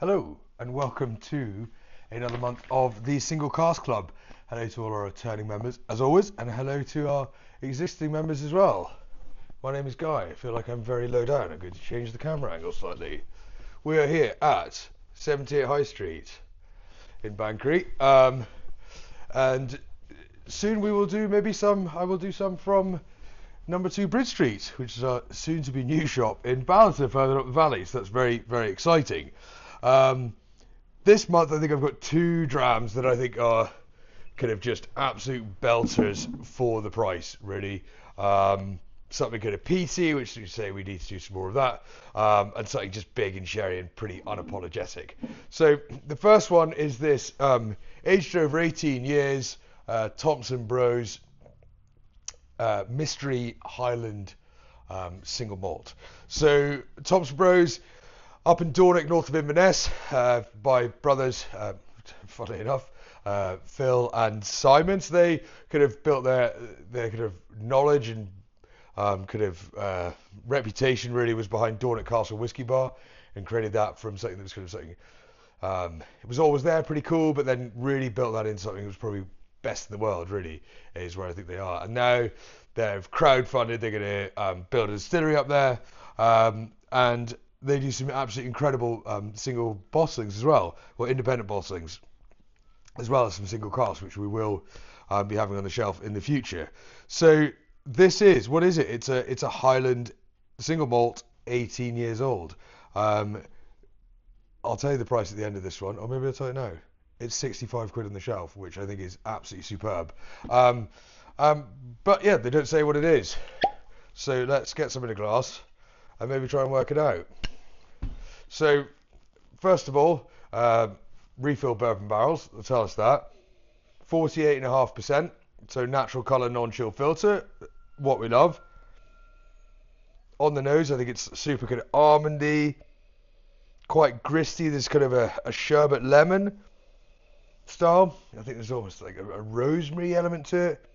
Hello and welcome to another month of the Single Cask Club. Hello to all our returning members as always, and hello to our existing members as well. My name is Guy. I feel like I'm very low down. I'm going to change the camera angle slightly. We are here at 78 High Street in Banbury, and soon we will do I will do some from number 2 Bridge Street, which is our soon to be new shop in Ballister further up the valley, so that's very, very exciting. This month I think I've got 2 drams that I think are kind of just absolute belters for the price, really. Something kind of peaty, which you say we need to do some more of that, and something just big and sherry and pretty unapologetic. So the first one is this aged over 18 years Thompson Bros Mystery Highland single malt. So Thompson Bros up in Dornoch, north of Inverness, by brothers, funnily enough, Phil and Simon. So they kind of built their kind of knowledge and reputation really was behind Dornoch Castle Whisky Bar, and created that from something that was kind of something it was always there, pretty cool, but then really built that into something that was probably best in the world, really, is where I think they are. And now they've crowdfunded, they're going to build a distillery up there, and they do some absolutely incredible single bottlings as well, or independent bottlings, as well as some single casks, which we will be having on the shelf in the future. So this is, what is it? It's a Highland single malt, 18 years old. I'll tell you the price at the end of this one, or maybe I'll tell you now. It's 65 quid on the shelf, which I think is absolutely superb. But yeah, they don't say what it is. So let's get some in a glass and maybe try and work it out. So first of all, refill bourbon barrels, they'll tell us that. 48.5%, so natural colour, non-chill filter, what we love. On the nose, I think it's super kind of almondy, quite gristy. There's kind of a sherbet lemon style. I think there's almost like a rosemary element to it.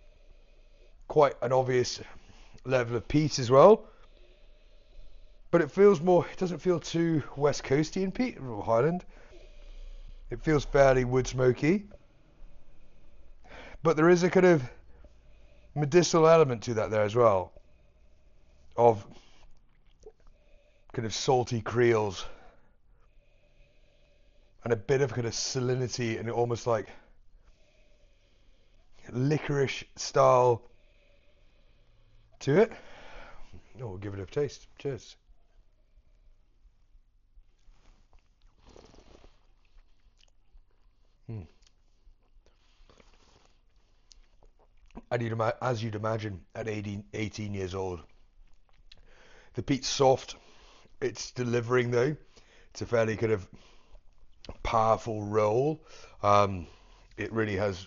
Quite an obvious level of peat as well. But it feels more, it doesn't feel too West Coasty in peat, or Highland. It feels fairly wood smoky. But there is a kind of medicinal element to that there as well. Of kind of salty creoles. And a bit of kind of salinity and almost like licorice style to it. Oh, we'll give it a taste. Cheers. And as you'd imagine, at 18 years old, the peat's soft. It's delivering though. It's a fairly kind of powerful roll. It really has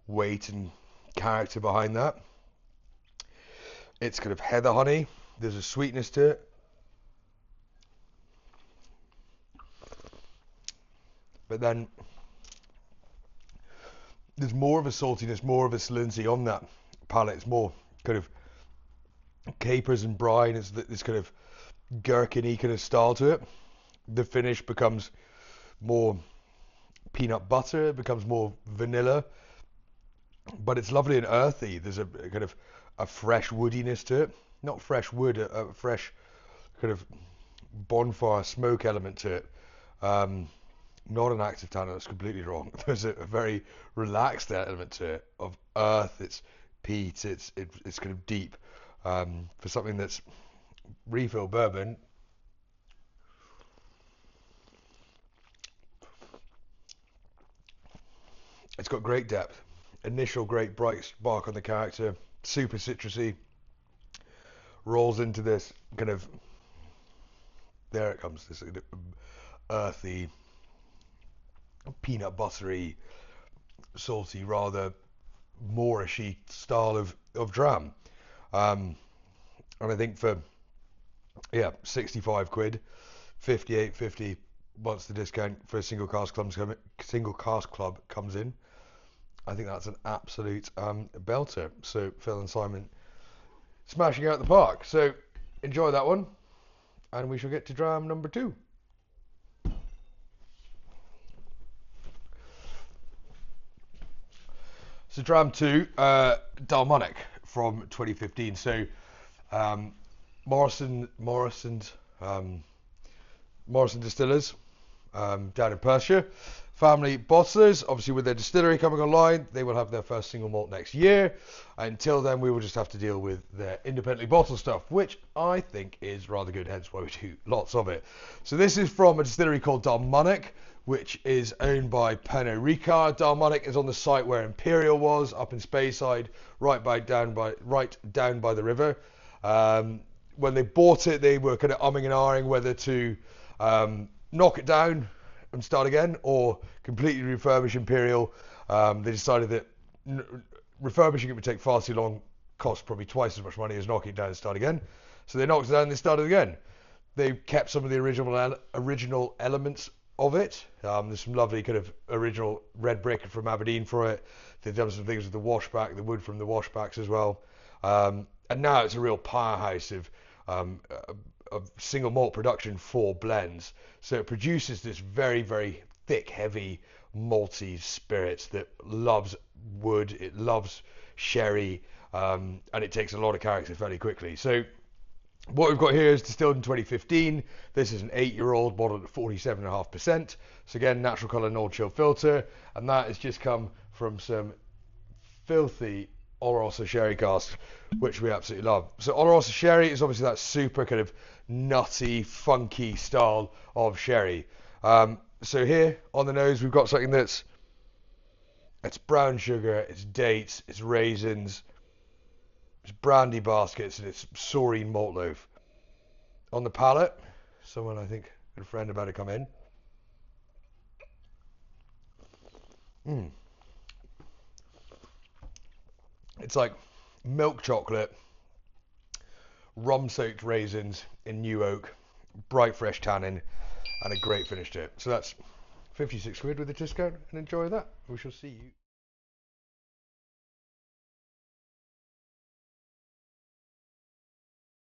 weight and character behind that. It's kind of heather honey. There's a sweetness to it. But then there's more of a saltiness, more of a salinity on that palate. It's more kind of capers and brine. It's this kind of gherkiny kind of style to it. The finish becomes more peanut butter, it becomes more vanilla, but it's lovely and earthy. There's a kind of a fresh woodiness to it. Not fresh wood, a fresh kind of bonfire smoke element to it. Not an active tannin, that's completely wrong. There's a very relaxed element to it of earth. It's peat. It's kind of deep for something that's refill bourbon. It's got great depth. Initial great bright spark on the character. Super citrusy. Rolls into this kind of, there it comes, this kind of earthy, peanut buttery, salty, rather Moorishy style of dram. And I think for 65 quid, 58.50 once the discount for a single cask club comes in, I think that's an absolute belter. So Phil and Simon smashing out the park. So enjoy that one, and we shall get to dram number 2. So Dram 2, Dalmonic from 2015. So Morrison Distillers down in Perthshire. Family bottlers, obviously with their distillery coming online, they will have their first single malt next year. Until then, we will just have to deal with their independently bottled stuff, which I think is rather good, hence why we do lots of it. So this is from a distillery called Dalmonic, which is owned by Pernod Ricard. Dalmonic is on the site where Imperial was, up in Speyside, right down by the river. When they bought it, they were kind of umming and ahhing whether to knock it down and start again, or completely refurbish Imperial. They decided that refurbishing it would take far too long, cost probably twice as much money as knocking it down and start again. So they knocked it down and they started again. They kept some of the original elements of it. There's some lovely kind of original red brick from Aberdeen for it. They've done some things with the washback, the wood from the washbacks as well. And now it's a real powerhouse of single malt production for blends. So it produces this very, very thick, heavy, malty spirit that loves wood, it loves sherry, and it takes a lot of character fairly quickly. So what we've got here is distilled in 2015. This is an 8-year-old bottled at 47.5%. So again, natural colour, no-chill filter, and that has just come from some filthy Oloroso sherry cask, which we absolutely love. So Oloroso sherry is obviously that super kind of nutty, funky style of sherry. So here on the nose, we've got something it's brown sugar, it's dates, it's raisins, it's brandy baskets, and it's saurine malt loaf. On the palate, someone I think, a friend about to come in. It's like milk chocolate, rum-soaked raisins in new oak, bright fresh tannin, and a great finish to it. So that's 56 quid with a discount, and enjoy that. We shall see you.